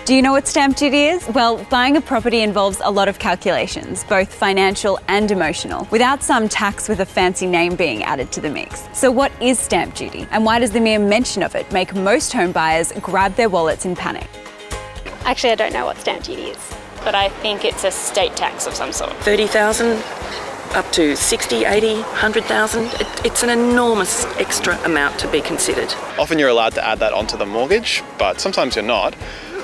Do you know what stamp duty is? Well, buying a property involves a lot of calculations, both financial and emotional, without some tax with a fancy name being added to the mix. So what is stamp duty? And why does the mere mention of it make most home buyers grab their wallets in panic? Actually, I don't know what stamp duty is. But I think it's a state tax of some sort. 30,000 up to 60, 80, 100,000. It's an enormous extra amount to be considered. Often you're allowed to add that onto the mortgage, but sometimes you're not.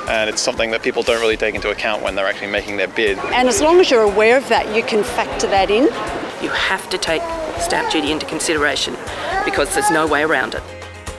And it's something that people don't really take into account when they're actually making their bid. And as long as you're aware of that, you can factor that in. You have to take stamp duty into consideration because there's no way around it.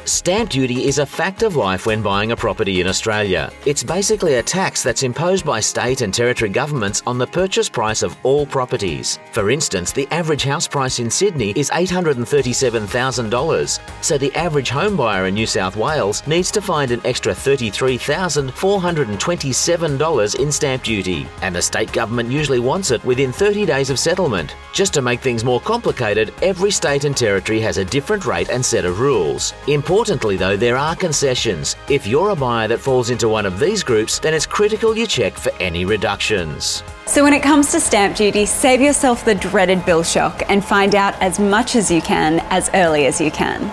Stamp duty is a fact of life when buying a property in Australia. It's basically a tax that's imposed by state and territory governments on the purchase price of all properties. For instance, the average house price in Sydney is $837,000, so the average home buyer in New South Wales needs to find an extra $33,427 in stamp duty, and the state government usually wants it within 30 days of settlement. Just to make things more complicated, every state and territory has a different rate and set of rules. Importantly though, there are concessions. If you're a buyer that falls into one of these groups, then it's critical you check for any reductions. So when it comes to stamp duty, save yourself the dreaded bill shock and find out as much as you can as early as you can.